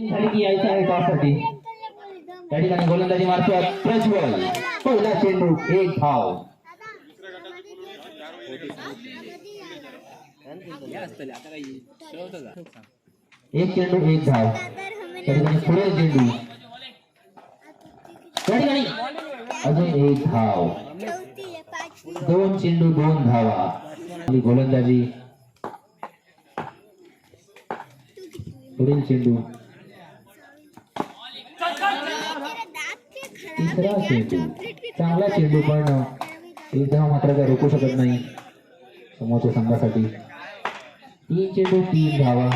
झाली की यायचं आहे टॉससाठी. त्या ठिकाणी गोलंदाजी मारतो प्रज्वल. पहिला चेंडू एक धाव. एक चेंडू एक धाव. त्या ठिकाणी पुढे चेंडू. त्या ठिकाणी अजून एक धाव. दोन चेंडू दोन धावा. गोलंदाजी. पुढील चेंडू. तिसरा चेंडू. चांगला चेंडू पण एक धाव मात्र काय रोखू शकत नाही समोरच्या संघासाठी. तीन चेंडू तीन धावा.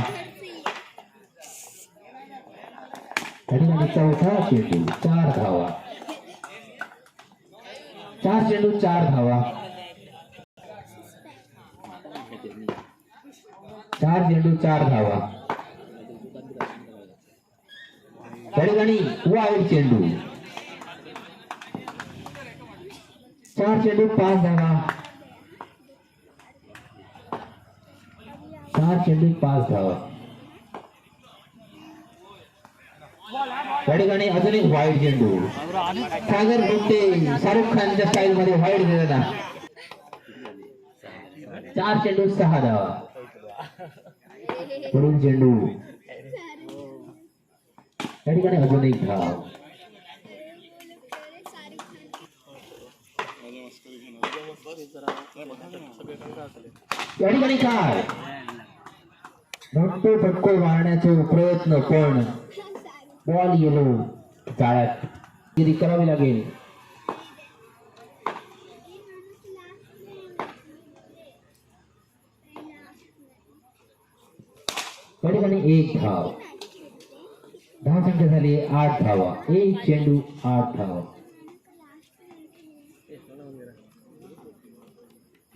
त्या ठिकाणी चौथा चेंडू चार धावा. चार चेंडू चार धावा. चार चेंडू चार धावा. त्या ठिकाणी वाईड चेंडू. चार चेंडू पाच धावा. चार चेंडू पाच धावा. त्या ठिकाणी अजून एक वाईड चेंडू. सागर गुंटे शाहरुख खानच्या स्टाईल मध्ये वाईड देतात. चार चेंडू सहा धावा. पुढील चेंडू. त्या ठिकाणी अजून एक धाव. त्या ठिकाणी काय धक्को फटको मारण्याचा प्रयत्न पण बॉल येलो जाळ्यात गिरी करावी लागेल. त्या ठिकाणी एक धाव. धाव संख्या झाली 8 धावा. एक चेंडू 8 धावा.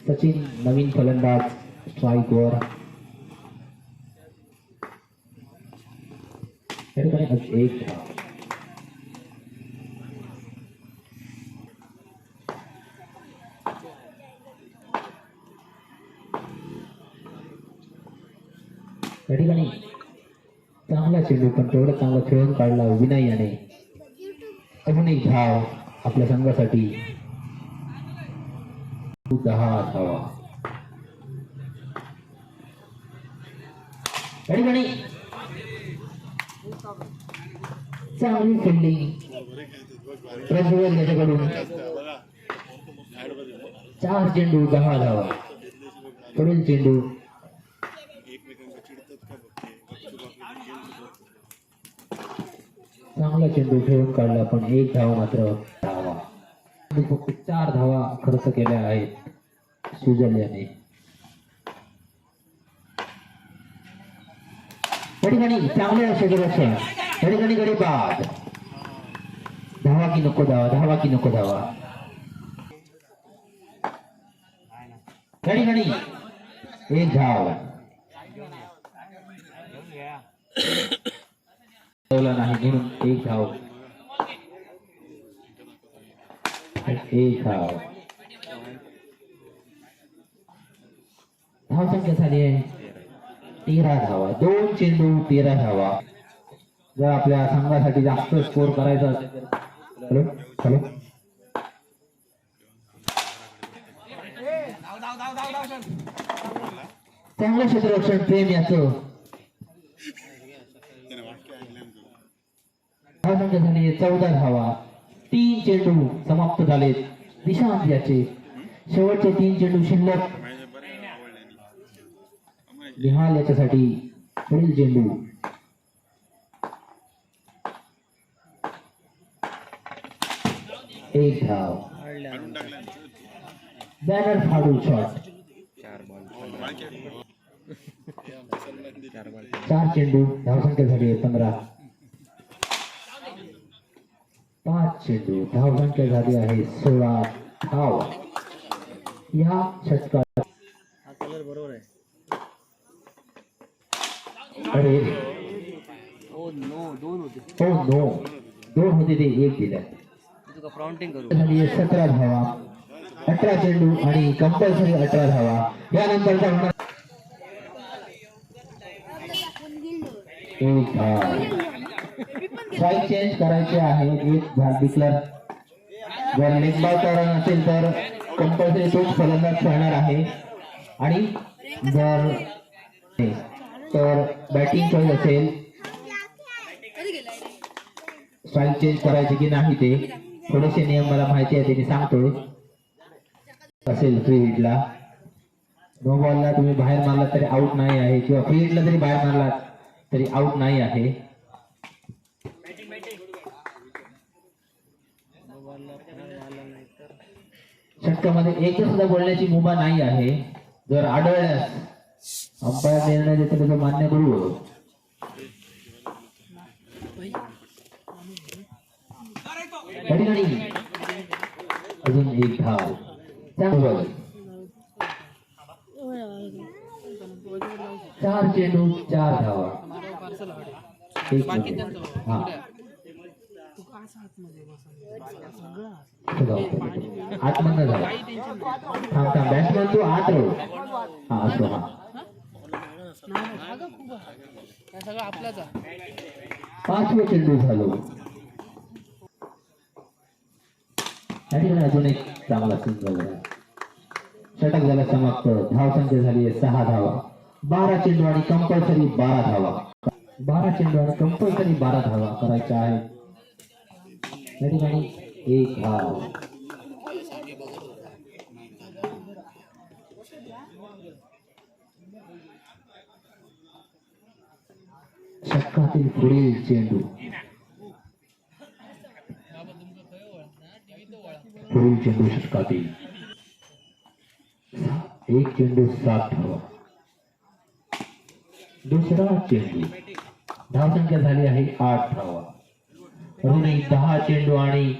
सचिन नवीन फलंदाज स्ट्राईकवर. त्या ठिकाणी एक धाव. त्या ठिकाणी चांगला चेंडू पण तेवढं चांगला खेळून काढला विनय याने. अजून एक धाव आपल्या संघासाठी. 10 धावा. त्या ठिकाणी चांगली फिल्डिंग प्रज्वल याच्याकडून. 4 चेंडू 10 धावा. पुढील चेंडू. चांगला चेंडू ठेवून काढला पण एक धाव मात्र धावा. फक्त 4 धावा खर्च केल्या आहेत सुजल याने. त्या ठिकाणी चांगले क्षेत्ररक्षण. त्या ठिकाणी गडी बाद. धावा की नको धावा. धावा की नको धावा. त्या ठिकाणी एक धाव. नाही म्हणून एक धाव. एक धाव. धाव संख्या झाली आहे 13 धावा. 2 चेंडू 13 धावा. जर आपल्या संघासाठी जास्त स्कोर करायचा असेल तर हॅलो चांगलं क्षेत्ररक्षण प्रेम याचं. धाव संख्या झाली 14 धावा. 3 चेंडू समाप्त झाले. दिशांत याचे शेवटचे 3 चेंडू शिल्लक. निहाल याच्यासाठी पुढील चेंडू. एक धाव. बॅनर फाडून शॉट. 4 चेंडू. धाव संख्या झाली 15. 5 चेंडू. धाव संख्या झाली आहे 16 धाव. या षटकात अरे ओ नो 2 होते ते 1 दिला. 17 धावा. 18 चेंडू आणि कंपल्सरी 18 धावा. यानंतर एक धाव. स्ट्राईक चेंज करायचे आहे. एक झाड डिक्लेअर. जर लेग बॉल तर असेल तर कंपल्सरी तोच फलंदाज खेळणार आहे. आणि जर तर बॅटिंग चॉईस असेल स्ट्राईक चेंज करायचे की नाही ते थोडेसे नियम मला माहिती आहे ते मी सांगतोय. असेल फ्री हिटला नो बॉलला तुम्ही बाहेर मारलात तरी आउट नाही आहे किंवा फ्री हिटला जरी बाहेर मारलात तरी आउट नाही आहे. षटकामध्ये एकदा सुद्धा बोलण्याची मुभा नाही आहे. जर आढळल्यास अंपायर निर्णय देतो त्याचं मान्य करू. अजून एक धाव. चांगलं 4 चेंडू 4 धावा. आतमधनं झाला. थांब थांब बॅट्समन तू आत राहू. हा असतो. हा 5वे चेंडू झालो. अजून एक चांगला सिंगल झाला. षटक झाला समाप्त. धावसंख्या झाली 6 धावा. 12 चेंडू आणि कंपल्सरी 12 धावा. 12 चेंडू आणि कंपल्सरी 12 धावा करायच्या आहेत. या ठिकाणी एक धाव. षटकातील पुढील चेंडू. पुढील चेंडू षटकातील. एक चेंडू 7 धावा. दुसरा चेंडू. धावसंख्या झाली आहे 8 धावा. अजून 10 चेंडू आणि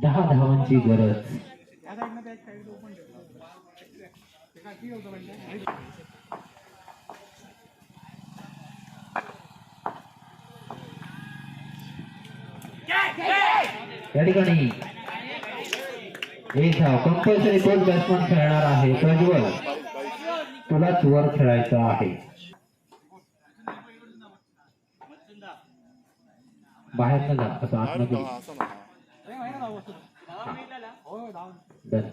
10 धावांची गरज. या ठिकाणी एक धाव. कंपल्सरी तोच बॅट्समन खेळणार आहे. प्रज्वल तुलाच वर खेळायचं आहे. बाहेर न जा असं आतमध्ये. डन.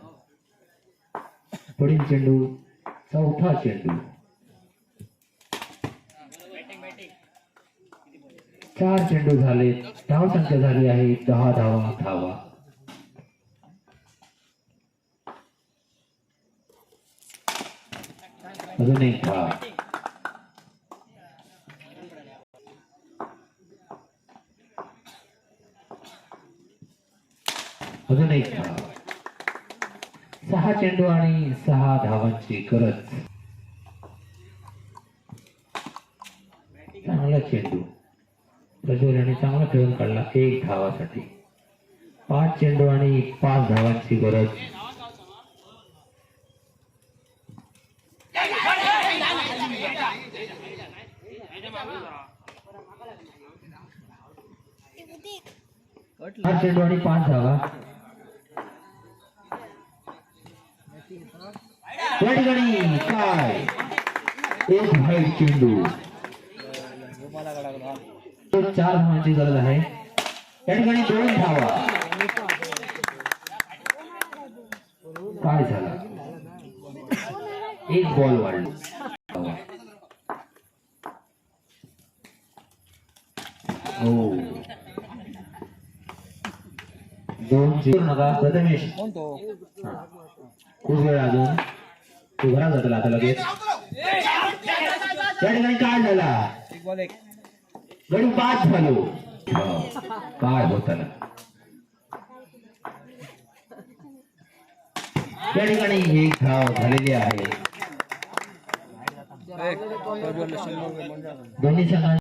पुढील चेंडू. चौथा चेंडू. 4 चेंडू झाले. धावसंख्या झाली आहे 10 धावा. अजून एक धाव. अजून एक धाव. 6 चेंडू आणि 6 धावांची गरज. चांगला चेंडू. प्रज्वल यांनी चांगला खेळून काढला 1 धावासाठी. 5 चेंडू आणि 5 धावांची गरज. आठ चेंडू आणि 5 धावा. या ठिकाणी काय एक व्हाईट चेंडू. 4 धावांची गरज आहे. या ठिकाणी 2 धावा. काय झाला. एक बॉल वाढला. हो 2 नका प्रथमेश. खूप वेळ अजून तू घरात जातला आता लगेच. या ठिकाणी काय झाला. गडी 5 झालो. काय होत ना. या ठिकाणी एक धाव झालेली आहे. दोन्ही संघांनी